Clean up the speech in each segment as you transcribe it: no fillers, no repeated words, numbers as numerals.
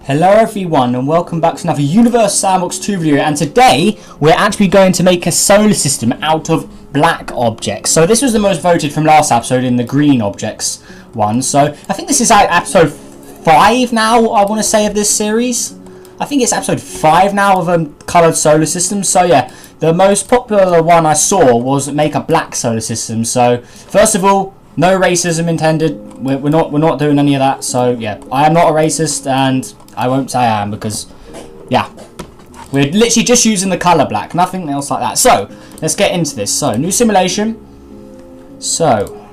Hello everyone and welcome back to another Universe Sandbox 2 video, and today we're actually going to make a solar system out of black objects. So this was the most voted from last episode in the green objects one. So I think this is episode 5 now, I want to say, of this series. I think it's episode 5 now of a coloured solar system. So yeah, the most popular one I saw was make a black solar system. So first of all, no racism intended. We're not doing any of that. So yeah, I am not a racist, and I won't say I am because, yeah, we're literally just using the colour black, nothing else like that. So let's get into this. So new simulation. So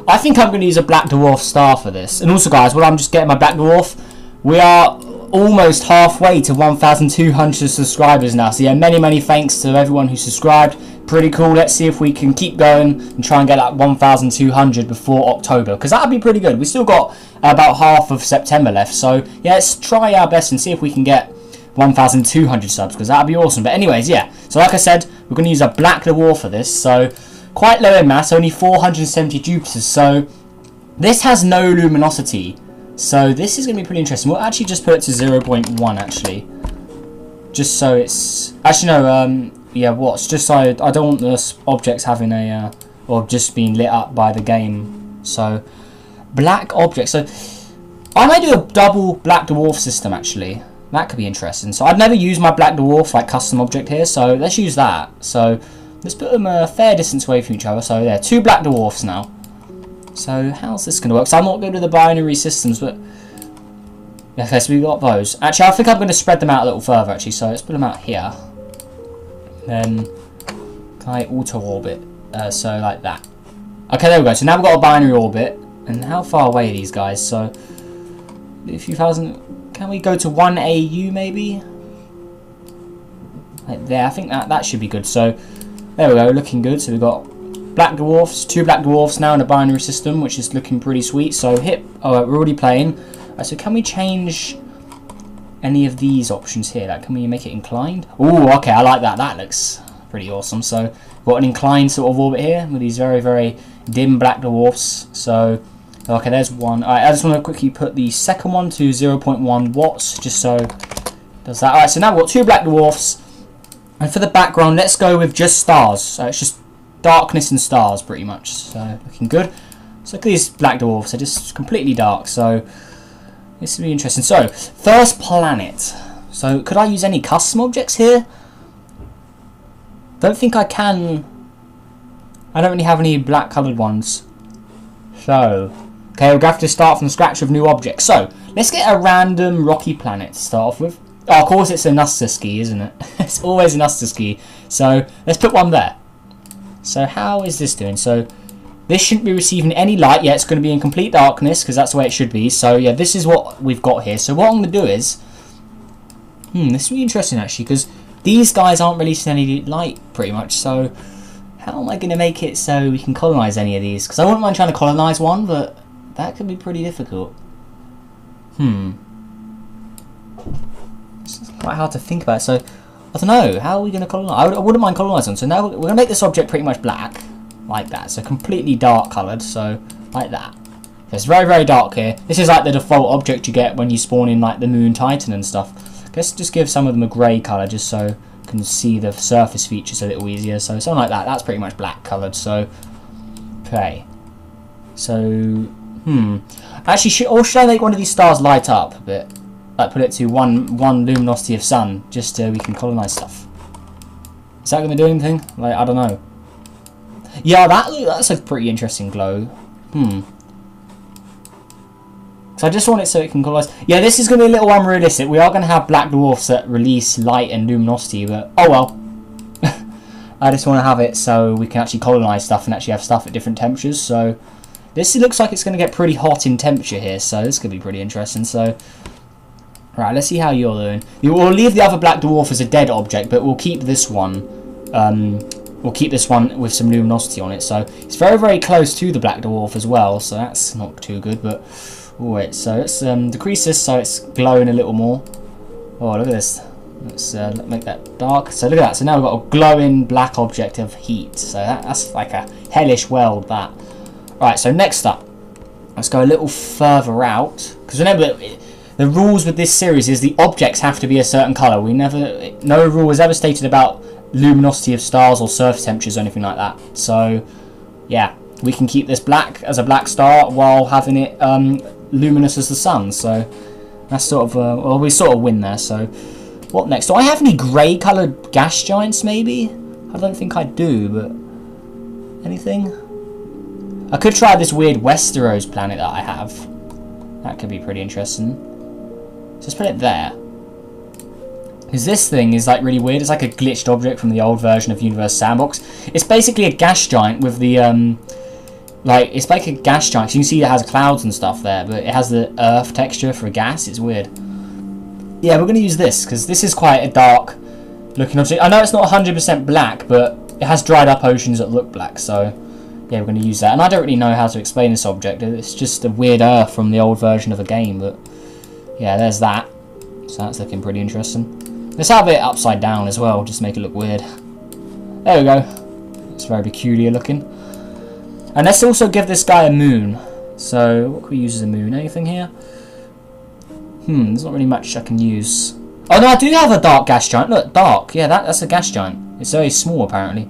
I think I'm going to use a black dwarf star for this. And also, guys, while I'm just getting my black dwarf, we are almost halfway to 1,200 subscribers now. So yeah, many thanks to everyone who subscribed. Pretty cool. Let's see if we can keep going and try and get that 1,200 before October, because that would be pretty good. We still got about half of September left, so yeah, let's try our best and see if we can get 1,200 subs, because that would be awesome. But anyways, yeah, so like I said, we're going to use a black dwarf for this. So quite low in mass, only 470 Jupiters, so this has no luminosity, so this is going to be pretty interesting. We'll actually just put it to 0.1 actually, just so it's actually no yeah, watch, just so I don't want the objects having a or just being lit up by the game. So black objects, so I might do a double black dwarf system actually. That could be interesting. So I'd never use my black dwarf like custom object here, so let's use that. So let's put them a fair distance away from each other. So yeah, 2 black dwarfs now. So how's this gonna work? So I'm not good with the binary systems, but okay, so we've got those. Actually, I think I'm going to spread them out a little further actually, so let's put them out here. Then can I auto orbit? So like that. Okay, there we go. So now we've got a binary orbit. And how far away are these guys? So a few thousand. Can we go to 1 AU maybe? Like there. I think that should be good. So there we go. Looking good. So we've got black dwarfs, 2 black dwarfs now in a binary system, which is looking pretty sweet. So oh, we're already playing. So can we change any of these options here? Like, can we make it inclined? Oh, okay, I like that. That looks pretty awesome. So we've got an inclined sort of orbit here with these very dim black dwarfs. So okay, there's one. Alright, I just want to quickly put the second one to 0.1 watts, just so it does that. Alright, so now we've got 2 black dwarfs. And for the background, let's go with just stars. So it's just darkness and stars pretty much. So looking good. So look at these black dwarfs. They're just completely dark. So this will be interesting. So, first planet. So, could I use any custom objects here? Don't think I can. I don't really have any black coloured ones. So, okay, we'll have to start from scratch with new objects. So, let's get a random rocky planet to start off with. Oh, of course it's a Nusterski, isn't it? It's always a Nusterski. So, let's put one there. So, how is this doing? So, this shouldn't be receiving any light yet. It's going to be in complete darkness because that's the way it should be. So yeah, this is what we've got here. So what I'm going to do is, this will be interesting actually, because these guys aren't releasing any light pretty much. So how am I going to make it so we can colonize any of these? Because I wouldn't mind trying to colonize one, but that could be pretty difficult. It's quite hard to think about. So I don't know. How are we going to colonize? I wouldn't mind colonizing. So now we're going to make this object pretty much black. Like that, so completely dark coloured, so like that. So it's very dark here. This is like the default object you get when you spawn in like the Moon Titan and stuff. Let's just give some of them a grey colour just so you can see the surface features a little easier. So something like that. That's pretty much black coloured. So okay. So actually, should I make one of these stars light up a bit? Like put it to one luminosity of sun, just so we can colonise stuff. Is that going to do anything? Like, I don't know. Yeah, that's a pretty interesting glow. So I just want it so it can colorize. Yeah, this is going to be a little unrealistic. We are going to have black dwarfs that release light and luminosity, but oh well. I just want to have it so we can actually colonize stuff and actually have stuff at different temperatures. So this looks like it's going to get pretty hot in temperature here, so this could be pretty interesting. So right, let's see how you're doing. We'll leave the other black dwarf as a dead object, but we'll keep this one. We'll keep this one with some luminosity on it. So it's very close to the black dwarf as well. So that's not too good. But wait, so let's decrease this so it's glowing a little more. Oh, look at this. Let's make that dark. So look at that. So now we've got a glowing black object of heat. So that's like a hellish world. That. Right. So next up, let's go a little further out, because remember the rules with this series is the objects have to be a certain colour. No rule was ever stated about luminosity of stars or surface temperatures or anything like that. So, yeah, we can keep this black as a black star while having it luminous as the sun. So, that's sort of, well, we sort of win there. So, what next? Do I have any grey coloured gas giants, maybe? I don't think I do, but anything? I could try this weird Westeros planet that I have. That could be pretty interesting. Just put it there. Because this thing is like really weird. It's like a glitched object from the old version of Universe Sandbox. It's basically a gas giant with the it's like a gas giant. So you can see it has clouds and stuff there, but it has the earth texture for a gas. It's weird. Yeah, we're going to use this because this is quite a dark looking object. I know it's not 100% black, but it has dried up oceans that look black. So yeah, we're going to use that. And I don't really know how to explain this object. It's just a weird earth from the old version of the game. But yeah, there's that. So that's looking pretty interesting. Let's have it upside down as well, just to make it look weird. There we go. It's very peculiar looking. And let's also give this guy a moon. So what can we use as a moon? Anything here? There's not really much I can use. Oh no, I do have a dark gas giant. Look, dark. Yeah, that's a gas giant. It's very small apparently.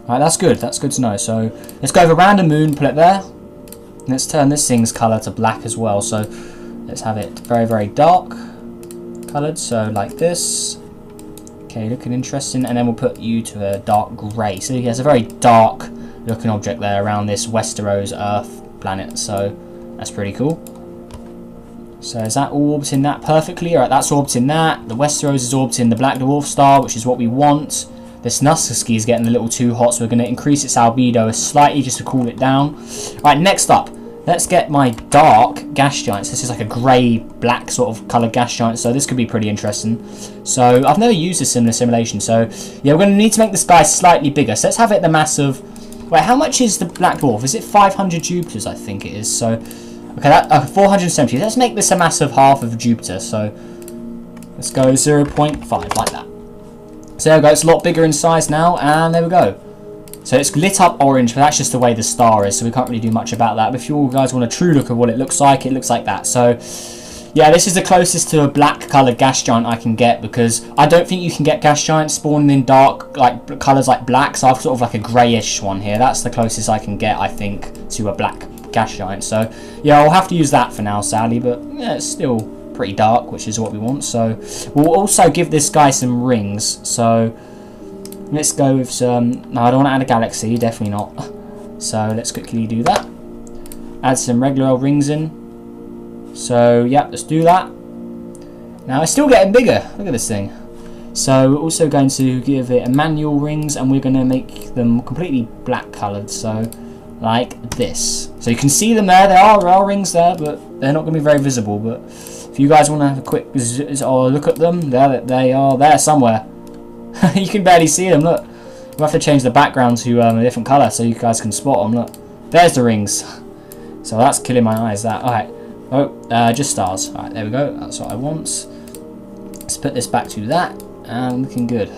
Right, that's good. That's good to know. So let's go with a random moon, put it there. Let's turn this thing's colour to black as well. So let's have it very, very dark coloured. So like this. Okay, looking interesting. And then we'll put you to a dark grey. So he has a very dark looking object there around this Westeros Earth planet. So that's pretty cool. So is that all orbiting that perfectly? Alright, that's orbiting that. The Westeros is orbiting the Black Dwarf star, which is what we want. This Nuskaski is getting a little too hot, so we're going to increase its albedo slightly just to cool it down. Right, next up, let's get my dark gas giants. This is like a grey, black sort of coloured gas giant, so this could be pretty interesting. So I've never used a similar simulation, so yeah, we're going to need to make this guy slightly bigger. So let's have it the mass of... Wait, how much is the Black Dwarf? Is it 500 Jupiters? I think it is. So, okay, that 470. Let's make this a mass of half of Jupiter. So let's go 0.5 like that. So there we go, it's a lot bigger in size now, and there we go. So it's lit up orange, but that's just the way the star is, so we can't really do much about that. But if you guys want a true look at what it looks like that. So yeah, this is the closest to a black coloured gas giant I can get, because I don't think you can get gas giants spawning in dark like colours like black, so I've sort of like a greyish one here. That's the closest I can get, I think, to a black gas giant. So yeah, I'll have to use that for now, sadly, but yeah, it's still pretty dark, which is what we want. So we'll also give this guy some rings. So let's go with some... No, I don't want to add a galaxy, definitely not. So let's quickly do that. Add some regular old rings in. So yeah, let's do that. Now it's still getting bigger. Look at this thing. So we're also going to give it a manual rings, and we're going to make them completely black coloured. So like this. So you can see them there. There are rings there, but they're not going to be very visible. But if you guys want to have a quick look at them, there they are there somewhere. You can barely see them, look. We'll have to change the background to a different colour so you guys can spot them, look. There's the rings. So that's killing my eyes, that. Alright. Oh, just stars. Alright, there we go. That's what I want. Let's put this back to that. And looking good.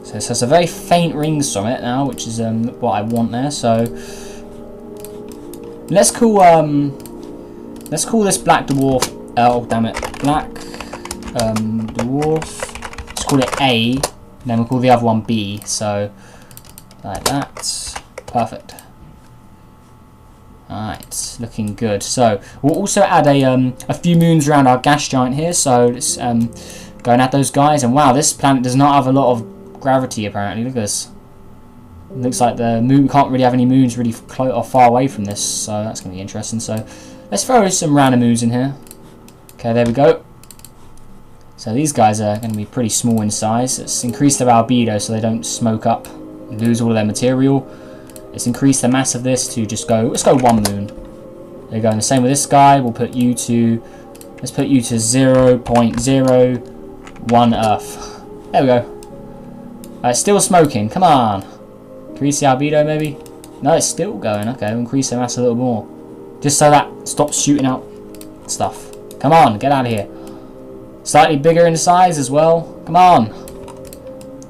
So it has a very faint rings from it now, which is what I want there. So let's call this Black Dwarf... Oh, damn it. Black Dwarf. Let's call it A. Then we'll call the other one B. So, like that. Perfect. Alright, looking good. So, we'll also add a few moons around our gas giant here. So, let's go and add those guys. And wow, this planet does not have a lot of gravity apparently. Look at this. It looks like the moon, we can't really have any moons really far away from this. So, that's going to be interesting. So, let's throw some random moons in here. Okay, there we go. So these guys are going to be pretty small in size. Let's increase their albedo so they don't smoke up, lose all of their material. Let's increase the mass of this to just go, let's go 1 moon. There you go, and the same with this guy. We'll put you to, let's put you to 0.01 Earth. There we go. It's still smoking, come on. Increase the albedo maybe? No, it's still going. Okay, we'll increase the mass a little more. Just so that stops shooting out stuff. Come on, get out of here. Slightly bigger in size as well. Come on.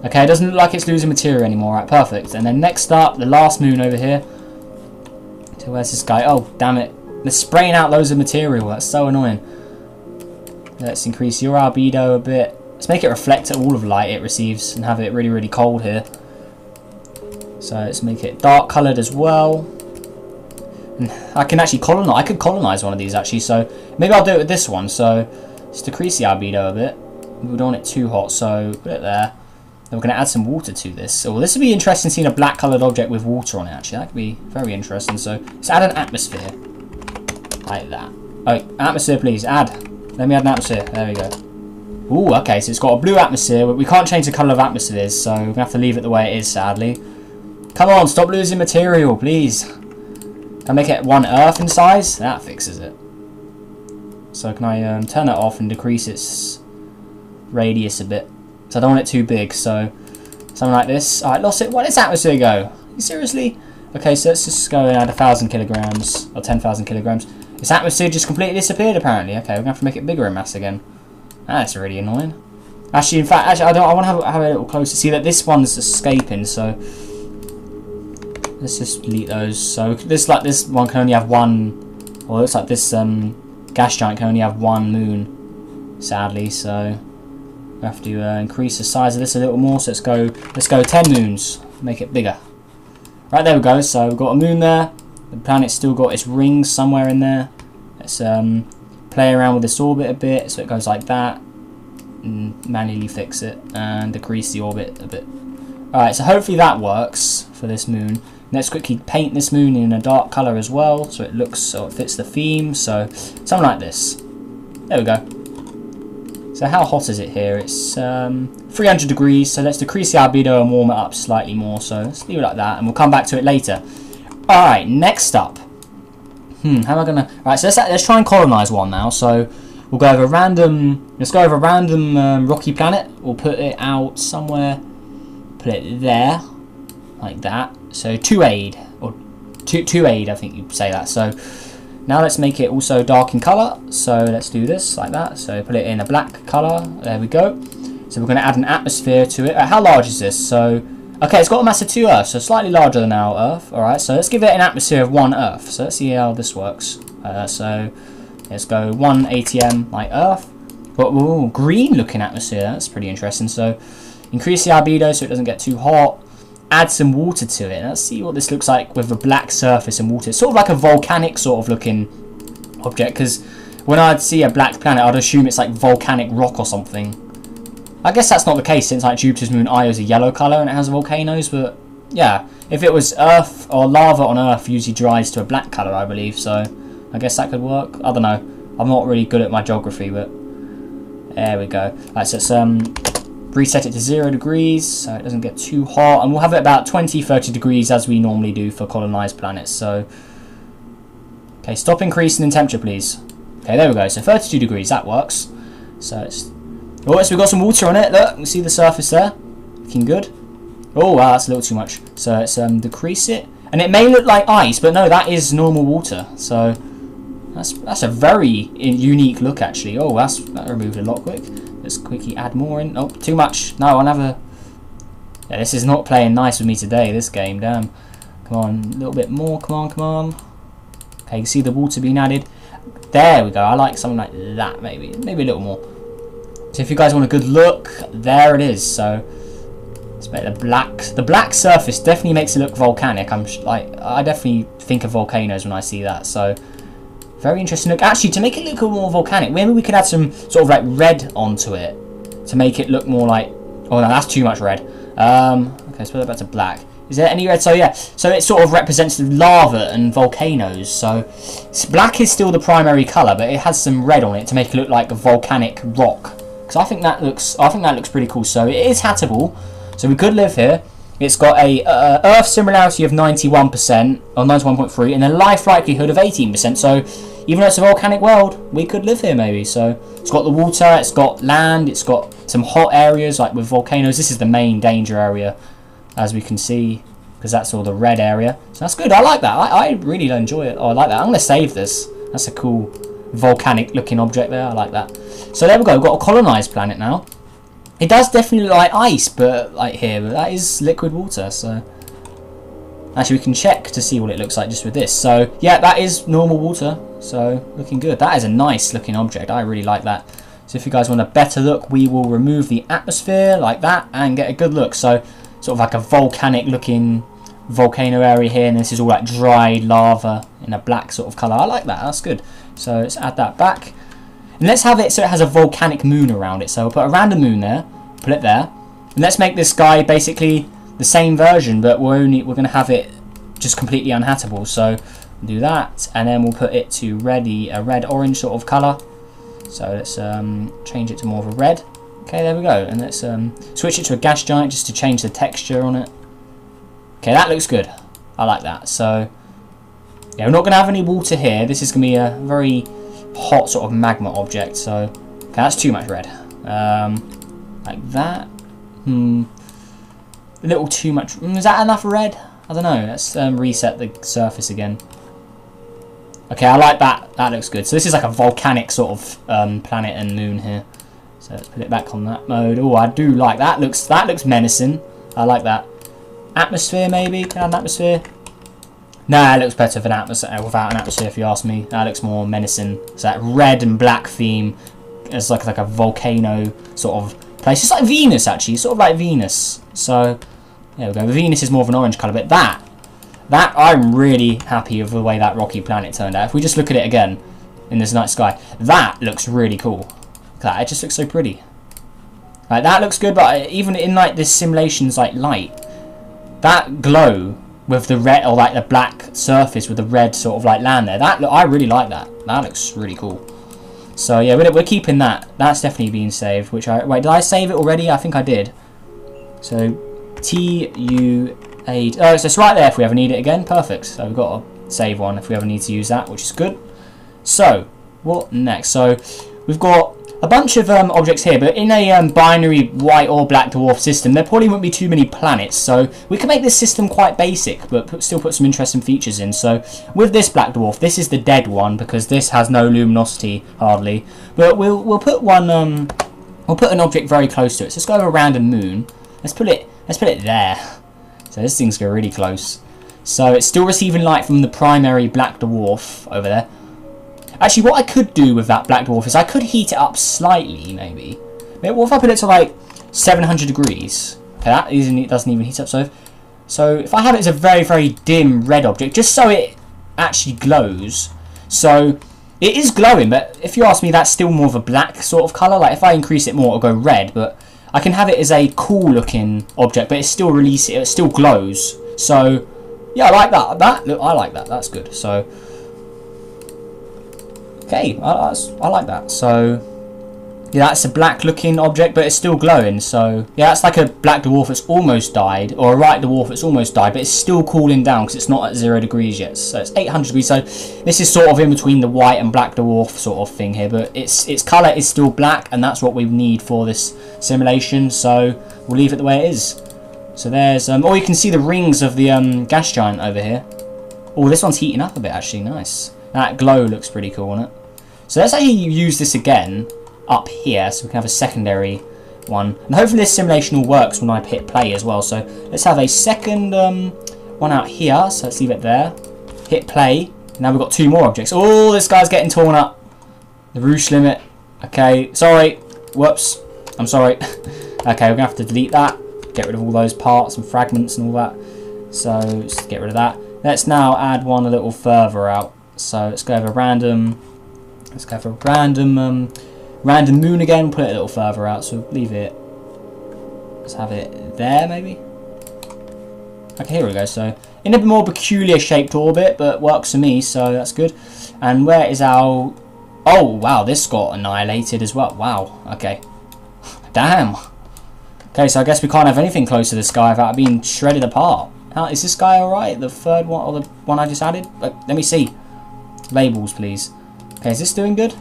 Okay, it doesn't look like it's losing material anymore. Right, perfect. And then next up, the last moon over here. So where's this guy? Oh, damn it. They're spraying out loads of material. That's so annoying. Let's increase your albedo a bit. Let's make it reflect all of the light it receives and have it really, really cold here. So let's make it dark coloured as well. And I can actually colonize. I could colonize one of these actually. So maybe I'll do it with this one. So let's decrease the albedo a bit. We don't want it too hot, so put it there. Then we're going to add some water to this. So this would be interesting seeing a black coloured object with water on it actually. That could be very interesting. So let's add an atmosphere. Like that. Oh, atmosphere please, add. Let me add an atmosphere. There we go. Ooh, okay, so it's got a blue atmosphere, but we can't change the colour of atmospheres, so we're going to have to leave it the way it is, sadly. Come on, stop losing material, please. Can I make it 1 Earth in size? That fixes it. So can I turn it off and decrease its radius a bit? So I don't want it too big, so something like this. Alright, lost it. Where does atmosphere go? Seriously? Okay, so let's just go and add 1,000 kilograms, or 10,000 kilograms. This atmosphere just completely disappeared apparently. Okay, we're going to have to make it bigger in mass again. That's really annoying. Actually, in fact, I want to have a little closer. See that this one's escaping, so let's just delete those. So this one can only have one, or it looks like this gas giant can only have one moon, sadly. So we have to increase the size of this a little more. So let's go 10 moons. Make it bigger. Right, there we go. So we've got a moon there. The planet's still got its rings somewhere in there. Let's play around with this orbit a bit so it goes like that, and manually fix it and decrease the orbit a bit. Alright, so hopefully that works for this moon. Let's quickly paint this moon in a dark colour as well so it looks, so it fits the theme. So something like this. There we go. So how hot is it here? It's 300 degrees, so let's decrease the albedo and warm it up slightly more. So let's leave it like that and we'll come back to it later. Alright, next up. How am I gonna? Alright, so let's try and colonize one now. So we'll go over random. Let's go over a random rocky planet. We'll put it out somewhere. Put it there, like that. So 2-aid or 2-aid, I think you say that. So now let's make it also dark in color. So let's do this like that. So put it in a black color. There we go. So we're going to add an atmosphere to it. How large is this? So okay, it's got a mass of 2 Earths, so slightly larger than our Earth. Alright, so let's give it an atmosphere of 1 Earth. So let's see how this works. So let's go 1 ATM like Earth. But ooh, green looking atmosphere, that's pretty interesting. So increase the albedo so it doesn't get too hot. Add some water to it. Let's see what this looks like with a black surface and water. It's sort of like a volcanic sort of looking object, because when I'd see a black planet, I'd assume it's like volcanic rock or something. I guess that's not the case since like Jupiter's moon Io is a yellow colour and it has volcanoes, but yeah, if it was Earth or lava on Earth usually dries to a black colour, I believe, so I guess that could work. I don't know, I'm not really good at my geography, but there we go. Right, so let's reset it to 0 degrees so it doesn't get too hot, and we'll have it about 20-30 degrees as we normally do for colonised planets. So okay, stop increasing in temperature please. Okay, there we go, so 32 degrees, that works. So it's oh, so we've got some water on it. Look, you see the surface there? Looking good. Oh, wow, that's a little too much. So let's decrease it. And it may look like ice, but no, that is normal water. So that's a very unique look, actually. Oh, that removed a lot quick. Let's quickly add more in. Oh, too much. No, I'll never. Yeah, this is not playing nice with me today, this game. Damn. Come on, a little bit more. Come on, come on. Okay, you can see the water being added. There we go. I like something like that, maybe. Maybe a little more. So if you guys want a good look, there it is. So let's make the black surface definitely makes it look volcanic. I definitely think of volcanoes when I see that. So very interesting look. Actually, to make it look more volcanic, maybe we could add some sort of like red onto it to make it look more like. Oh no, that's too much red. Okay, let's put that back to black. Is there any red? So yeah, so it sort of represents the lava and volcanoes. So black is still the primary color, but it has some red on it to make it look like a volcanic rock. Because I think that looks pretty cool. So it is hattable, so we could live here. It's got a Earth similarity of 91% or 91.3, and a life likelihood of 18%. So even though it's a volcanic world, we could live here maybe. So it's got the water, it's got land, it's got some hot areas like with volcanoes. This is the main danger area, as we can see, because that's all the red area. So that's good. I like that. I really enjoy it. Oh, I like that. I'm gonna save this. That's a cool volcanic looking object there. I like that. So there we go. We've got a colonised planet now. It does definitely look like ice, but like here, but that is liquid water. So actually, we can check to see what it looks like just with this. So yeah, that is normal water. So looking good. That is a nice looking object. I really like that. So if you guys want a better look, we will remove the atmosphere like that and get a good look. So sort of like a volcanic looking volcano area here, and this is all like dried lava in a black sort of colour. I like that, that's good. So let's add that back. And let's have it so it has a volcanic moon around it. So we'll put a random moon there, put it there. And let's make this guy basically the same version, but we're going to have it just completely unhattable. So do that, and then we'll put it to a red-orange sort of colour. So let's change it to more of a red. Okay, there we go. And let's switch it to a gas giant just to change the texture on it. Okay, that looks good. I like that. So yeah, we're not going to have any water here. This is going to be a very hot sort of magma object. So okay, that's too much red. Like that. A little too much. Is that enough red? I don't know. Let's reset the surface again. Okay, I like that. That looks good. So this is like a volcanic sort of planet and moon here. So let's put it back on that mode. Oh, I do like that. That looks menacing. I like that. Atmosphere maybe? Can I have an atmosphere? Nah, it looks better than atmosphere without an atmosphere if you ask me. That looks more menacing. So that red and black theme is like a volcano sort of place. It's like Venus actually, sort of like Venus. So there we go. Venus is more of an orange colour, but that I'm really happy with the way that rocky planet turned out. If we just look at it again in this night sky, that looks really cool. Look at that, it just looks so pretty. Like that looks good, but even in like this simulation's like light, that glow with the red or like the black surface with the red sort of like land there, I really like that. That looks really cool. So yeah, we're keeping that. That's definitely being saved. Wait, did I save it already? I think I did. So TU8. Oh, so it's right there if we ever need it again. Perfect. So we've got to save one if we ever need to use that, which is good. So what next? So we've got a bunch of objects here, but in a binary white or black dwarf system, there probably won't be too many planets. So we can make this system quite basic, but still put some interesting features in. So with this black dwarf, this is the dead one because this has no luminosity hardly. But we'll put one. We'll put an object very close to it. So let's go over a random moon. Let's put it there. So this thing's going really close. So it's still receiving light from the primary black dwarf over there. Actually, what I could do with that black dwarf is I could heat it up slightly, maybe. What if I put it to like 700 degrees? Okay, that doesn't even heat up. So if I have it as a very, very dim red object, just so it actually glows. So it is glowing, but if you ask me, that's still more of a black sort of colour. Like if I increase it more, it'll go red, but I can have it as a cool looking object, but it still glows. So yeah, I like that. I like that. That's good. So okay, I like that. So yeah, that's a black looking object, but it's still glowing. So yeah, that's like a black dwarf that's almost died, or a white dwarf that's almost died, but it's still cooling down because it's not at 0 degrees yet. So it's 800 degrees. So this is sort of in between the white and black dwarf sort of thing here, but its colour is still black, and that's what we need for this simulation. So we'll leave it the way it is. So there's oh, you can see the rings of the gas giant over here. Oh, this one's heating up a bit actually. Nice. That glow looks pretty cool on it. So let's actually use this again up here so we can have a secondary one. And hopefully this simulation all works when I hit play as well. So let's have a second one out here. So let's leave it there. Hit play. Now we've got 2 more objects. Oh, this guy's getting torn up. The roosh limit. Okay, sorry. Whoops. I'm sorry. Okay, we're going to have to delete that. Get rid of all those parts and fragments and all that. So let's get rid of that. Let's now add one a little further out. So let's go over random. Let's go for a random moon again. Put it a little further out. So leave it. Let's have it there, maybe. Okay, here we go. So in a more peculiar shaped orbit, but works for me. So that's good. And where is our? Oh wow, this got annihilated as well. Wow. Okay. Damn. Okay, so I guess we can't have anything close to this guy without being shredded apart. Is this guy alright? The third one or the one I just added? Let me see. Labels, please. Okay, is this doing good?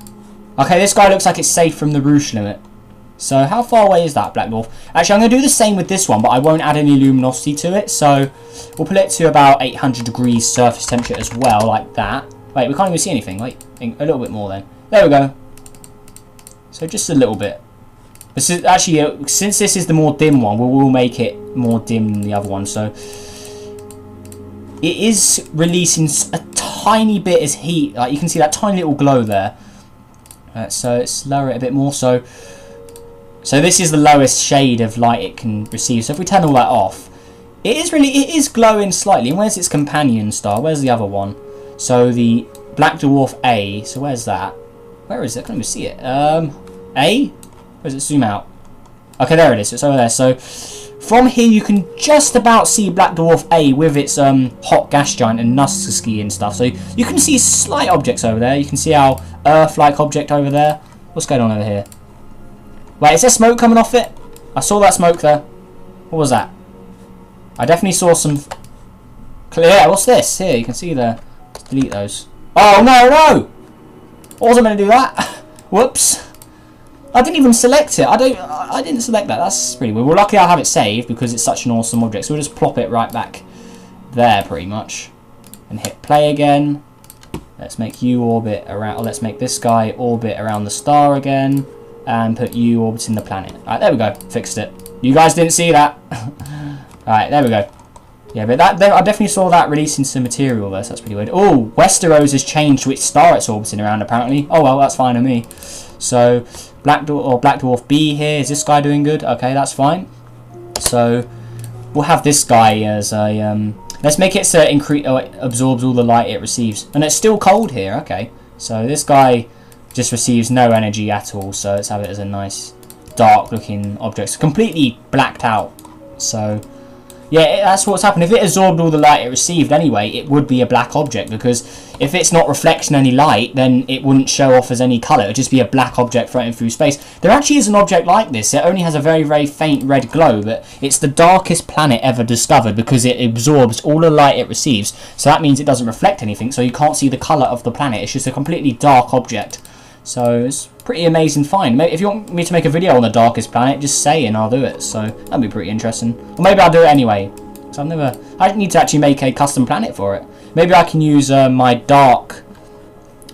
Okay, this guy looks like it's safe from the roosh limit. So how far away is that black dwarf? Actually, I'm going to do the same with this one, but I won't add any luminosity to it. So we'll put it to about 800 degrees surface temperature as well, like that. Wait, we can't even see anything. Wait, a little bit more then. There we go. So just a little bit. This is actually, since this is the more dim one, we'll make it more dim than the other one. So it is releasing a tiny bit as heat. Like you can see that tiny little glow there. So let's lower it a bit more. So this is the lowest shade of light it can receive. So if we turn all that off, it is glowing slightly. And where's its companion star? Where's the other one? So the black dwarf A. So where's that? Where is it? I can't even see it. A? Where does it zoom out? Okay, there it is. It's over there. So from here you can just about see black dwarf A with its hot gas giant and Nuskski and stuff. So you can see slight objects over there. You can see our Earth-like object over there. What's going on over here? Wait, is there smoke coming off it? I saw that smoke there. What was that? I definitely saw some clear. What's this? Here, you can see there. Let's delete those. Oh no! I wasn't going to do that. Whoops. I didn't even select it. I didn't select that. That's pretty weird. Well, luckily I have it saved because it's such an awesome object. So we'll just plop it right back there, pretty much, and hit play again. Let's make you orbit around. Or let's make this guy orbit around the star again, and put you orbiting the planet. All right, there we go. Fixed it. You guys didn't see that. All right, there we go. Yeah, but I definitely saw that releasing some material there, so that's pretty weird. Oh, Westeros has changed which star it's orbiting around, apparently. Oh, well, that's fine with me. So, Black Dwarf B here. Is this guy doing good? Okay, that's fine. So, we'll have this guy as a... let's make it so it absorbs all the light it receives. And it's still cold here, okay. So, this guy just receives no energy at all. So, let's have it as a nice, dark-looking object. It's completely blacked out. So... yeah, that's what's happened. If it absorbed all the light it received anyway, it would be a black object, because if it's not reflecting any light, then it wouldn't show off as any colour. It would just be a black object floating through space. There actually is an object like this. It only has a very, very faint red glow, but it's the darkest planet ever discovered because it absorbs all the light it receives. So that means it doesn't reflect anything, so you can't see the colour of the planet. It's just a completely dark object. So it's pretty amazing find. If you want me to make a video on the darkest planet, just say and I'll do it. So that'd be pretty interesting. Or maybe I'll do it anyway. So I need to actually make a custom planet for it. Maybe I can use my dark,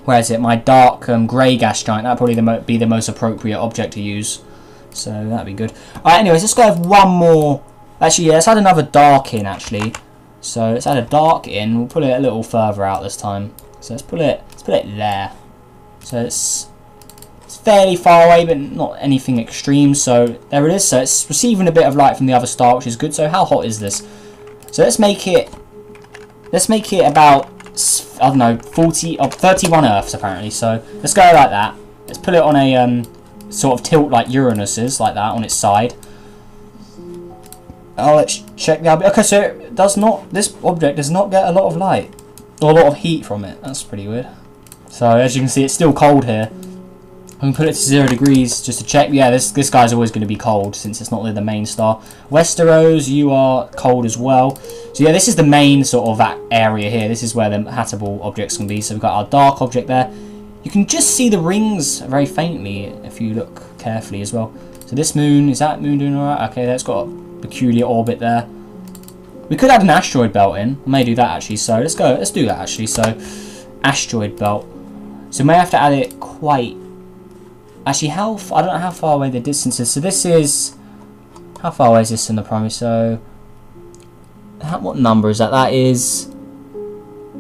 where is it? My dark grey gas giant. That'd probably be the most appropriate object to use. So that'd be good. Alright, anyways, let's go with one more. Actually, yeah, let's add another dark in actually. So let's add a dark in. We'll put it a little further out this time. So let's put it there. So it's fairly far away, but not anything extreme. So there it is. So it's receiving a bit of light from the other star, which is good. So how hot is this? So let's make it about, I don't know, 40 or 31 Earths apparently. So let's go like that. Let's put it on a sort of tilt like Uranus is, like that on its side. Oh, let's check the other. Okay, so it does not. This object does not get a lot of light or a lot of heat from it. That's pretty weird. So as you can see, it's still cold here. I can put it to 0 degrees just to check. Yeah, this guy's always going to be cold since it's not the main star. Westeros, you are cold as well. So yeah, this is the main sort of that area here. This is where the habitable objects can be. So we've got our dark object there. You can just see the rings very faintly if you look carefully as well. So this moon, is that moon doing alright? Okay, that's got a peculiar orbit there. We could add an asteroid belt in. I may do that actually. So let's do that actually. So asteroid belt. So we may have to add it quite... Actually, I don't know how far away the distance is. So this is... How far away is this in the primary? So... what number is that? That is...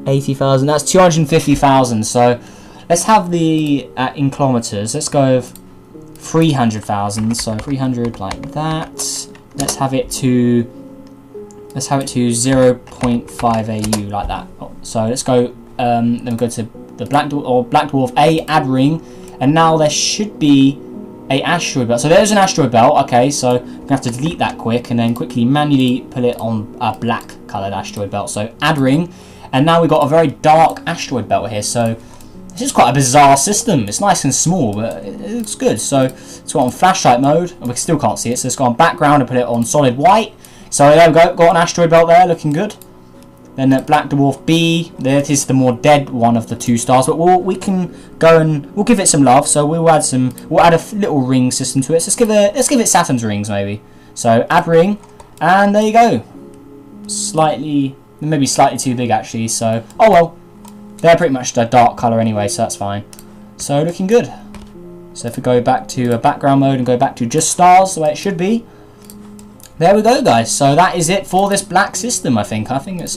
80,000. That's 250,000. So let's have the... in kilometers. Let's go with 300,000. So 300 like that. Let's have it to 0.5 AU like that. So let's go... then we go to the Black Dwarf A, add ring, and now there should be a asteroid belt. So there's an asteroid belt. Okay, so I'm gonna have to delete that quick and then quickly manually put it on a black coloured asteroid belt. So add ring, and now we've got a very dark asteroid belt here. So this is quite a bizarre system. It's nice and small, but it looks good. So let's go on flashlight mode, and we still can't see it. So let's go on background and put it on solid white. So there we go. Got an asteroid belt there, looking good. Then at Black Dwarf B, that is the more dead one of the two stars, but we can go and we'll give it some love. So we'll add a little ring system to it. So let's give it Saturn's rings maybe. So add ring, and there you go. Maybe slightly too big actually. So oh well, they're pretty much a dark color anyway, so that's fine. So looking good. So if we go back to a background mode and go back to just stars the way it should be. There we go, guys. So that is it for this black system. I think it's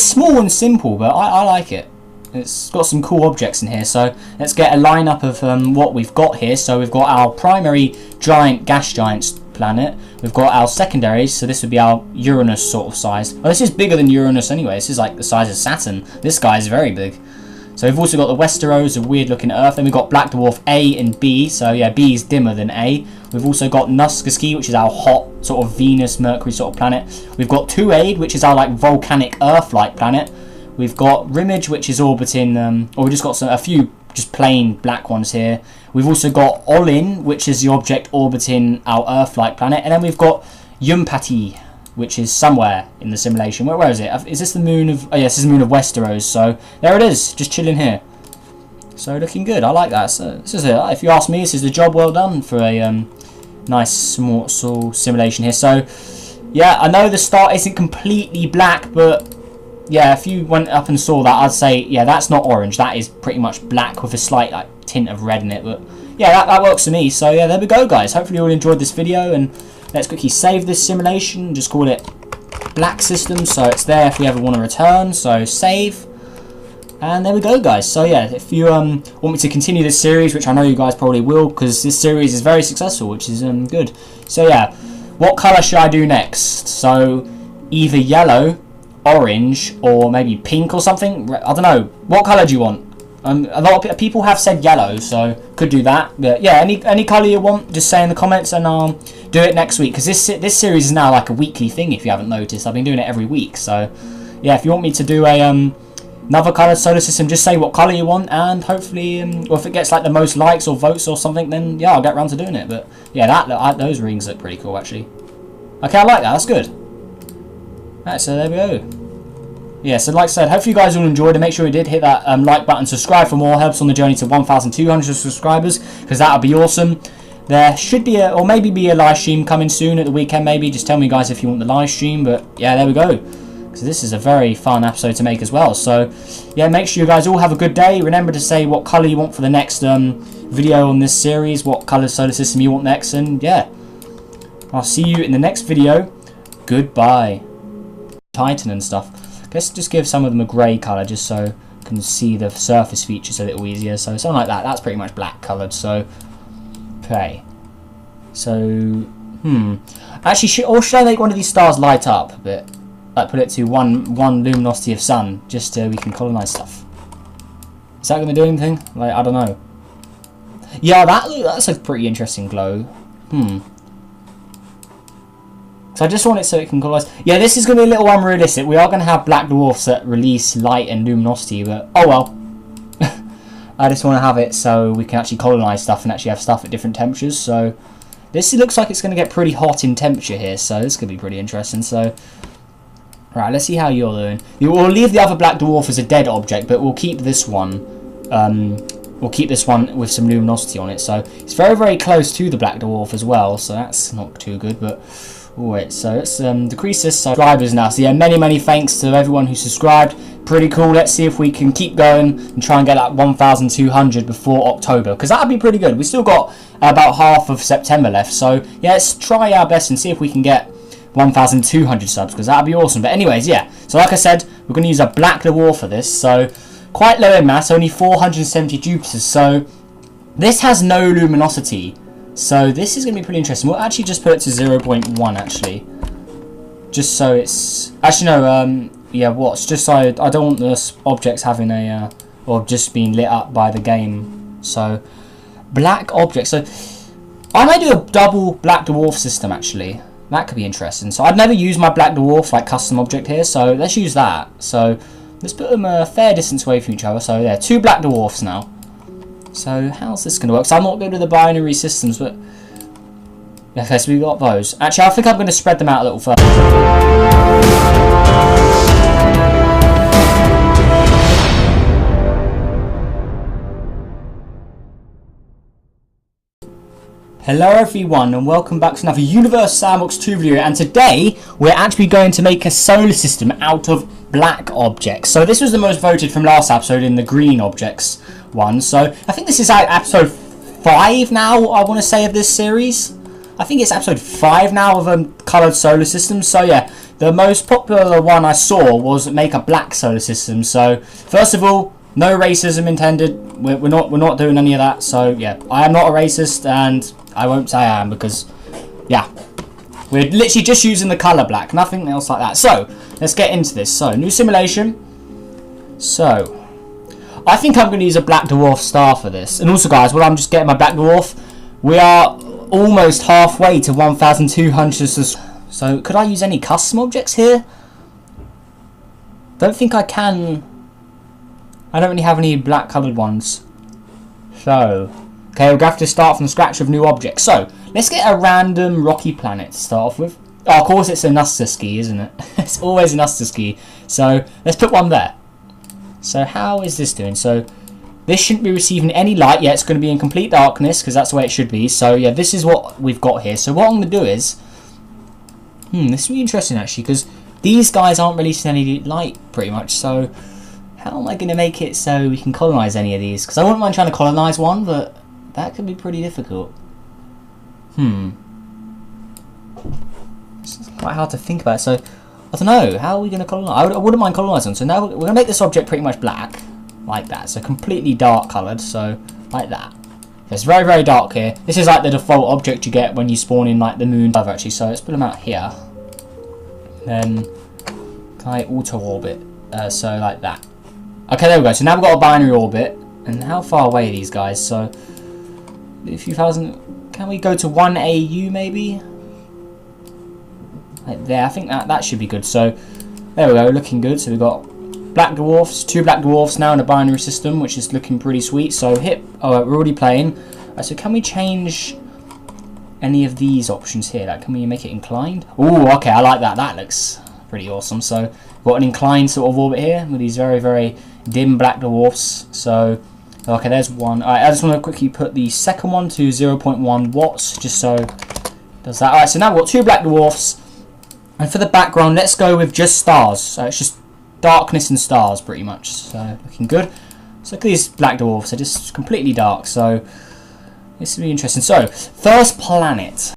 small and simple, but I like it. It's got some cool objects in here. So let's get a lineup of what we've got here. So we've got our primary giant gas giants planet. We've got our secondaries. So this would be our Uranus sort of size. Well, this is bigger than Uranus anyway. This is like the size of Saturn. This guy is very big. So we've also got the Westeros, a weird looking Earth. Then we've got Black Dwarf A and B. So yeah, B is dimmer than A. We've also got Nuskaski, which is our hot sort of Venus, Mercury sort of planet. We've got Tuaid, which is our like volcanic Earth-like planet. We've got Rimage, which is orbiting, or we just got a few just plain black ones here. We've also got Olin, which is the object orbiting our Earth-like planet. And then we've got Yumpati, which is somewhere in the simulation. Where is it? Is this the moon of... Oh, yes, this is the moon of Westeros. So, there it is. Just chilling here. So, looking good. I like that. So, this is if you ask me, this is the job well done for a nice small simulation here. So, yeah, I know the start isn't completely black, but... Yeah, if you went up and saw that, I'd say, yeah, that's not orange. That is pretty much black with a slight like tint of red in it. But, yeah, that works for me. So, yeah, there we go, guys. Hopefully you all enjoyed this video, and... Let's quickly save this simulation, just call it Black System, so it's there if we ever want to return, so save. And there we go, guys. So yeah, if you want me to continue this series, which I know you guys probably will, because this series is very successful, which is good. So yeah, what colour should I do next? So either yellow, orange, or maybe pink or something? I don't know. What colour do you want? A lot of people have said yellow, so could do that. But yeah, any colour you want, just say in the comments, and I'll do it next week. Because this series is now like a weekly thing. If you haven't noticed, I've been doing it every week. So yeah, if you want me to do a another coloured solar system, just say what colour you want, and hopefully, or if it gets like the most likes or votes or something, then yeah, I'll get around to doing it. But yeah, those rings look pretty cool actually. Okay, I like that. That's good. Alright, so there we go. Yeah, so like I said, hopefully you guys all enjoyed it. Make sure you did hit that like button, subscribe for more, helps on the journey to 1,200 subscribers, because that would be awesome. There should be or maybe be a live stream coming soon at the weekend maybe. Just tell me guys if you want the live stream, but yeah, there we go. So this is a very fun episode to make as well. So yeah, make sure you guys all have a good day. Remember to say what colour you want for the next video on this series, what colour solar system you want next, and yeah. I'll see you in the next video. Goodbye. Titan and stuff. Let's just give some of them a grey colour just so you can see the surface features a little easier. So something like that. That's pretty much black coloured. So, okay. So, actually, should I make one of these stars light up a bit? Like put it to one luminosity of sun, just so we can colonise stuff. Is that going to do anything? Like, I don't know. Yeah, that's a pretty interesting glow. So I just want it so it can colorize. Yeah, this is going to be a little unrealistic. We are going to have black dwarfs that release light and luminosity, but oh well. I just want to have it so we can actually colonize stuff and actually have stuff at different temperatures. So this looks like it's going to get pretty hot in temperature here, so this could be pretty interesting. So right, let's see how you're doing. We'll leave the other black dwarf as a dead object, but we'll keep this one. We'll keep this one with some luminosity on it. So it's very, very close to the black dwarf as well. So that's not too good, but. Wait, so let's decrease this subscribers now. So yeah, many thanks to everyone who subscribed. Pretty cool. Let's see if we can keep going and try and get that 1,200 before October, because that'd be pretty good. We still got about half of September left, so yeah, let's try our best and see if we can get 1,200 subs, because that'd be awesome. But anyways, yeah, so like I said, we're going to use a black dwarf for this, so quite low in mass, only 470 Jupiters, so this has no luminosity. So this is going to be pretty interesting. We'll actually just put it to 0.1 actually. Just so it's... Actually no, yeah, what's just so I don't want the objects having a... or just being lit up by the game. So, black objects. So, I might do a double black dwarf system actually. That could be interesting. So I've never used my black dwarf like custom object here. So let's use that. So let's put them a fair distance away from each other. So yeah, 2 black dwarfs now. So how's this going to work? So I'm not good with the binary systems, but okay, so we've got those. Actually, I think I'm going to spread them out a little further. Hello everyone, and welcome back to another Universe Sandbox 2 video, and today we're actually going to make a solar system out of black objects. So this was the most voted from last episode in the green objects one. So I think this is episode 5 now, I want to say, of this series. I think it's episode 5 now of a coloured solar system. So yeah, the most popular one I saw was make a black solar system. So first of all, No racism intended. We're not doing any of that. So yeah, I am not a racist, and I won't say I am because, yeah, we're literally just using the color black, nothing else like that. So let's get into this. So new simulation. So I think I'm going to use a black dwarf star for this. And also, guys, while I'm just getting my black dwarf, we are almost halfway to 1,200 subscribers. So could I use any custom objects here? Don't think I can. I don't really have any black coloured ones. So, okay, we're going to have to start from scratch with new objects. So, let's get a random rocky planet to start off with. Oh, of course it's a Nusterski, isn't it? It's always a Nusterski. So, let's put one there. So, how is this doing? So, this shouldn't be receiving any light yet. It's going to be in complete darkness because that's the way it should be. So, yeah, this is what we've got here. So, what I'm going to do is... this will be interesting, actually, because these guys aren't releasing any light, pretty much. So... how am I going to make it so we can colonise any of these? Because I wouldn't mind trying to colonise one, but that could be pretty difficult. This is quite hard to think about. So, I don't know. How are we going to colonise? I wouldn't mind colonising. So now we're going to make this object pretty much black. Like that. So completely dark coloured. So, like that. So it's very, very dark here. This is like the default object you get when you spawn in like the moon above, actually. So let's put them out here. Then, can I auto-orbit? So like that. Okay, there we go. So now we've got a binary orbit. And how far away are these guys? So, a few thousand... Can we go to 1 AU maybe? Like there. I think that should be good. So, there we go. Looking good. So we've got black dwarfs. 2 black dwarfs now in a binary system, which is looking pretty sweet. So, oh, we're already playing. So, can we change any of these options here? Like, can we make it inclined? Oh, okay. I like that. That looks pretty awesome. So, we've got an inclined sort of orbit here with these very, very dim black dwarfs. So, okay, there's one. Alright, I just want to quickly put the second one to 0.1 watts, just so it does that. Alright, so now we've got 2 black dwarfs. And for the background, let's go with just stars. So it's just darkness and stars, pretty much. So, looking good. So, look at these black dwarfs. They're just completely dark. So, this will be interesting. So, first planet.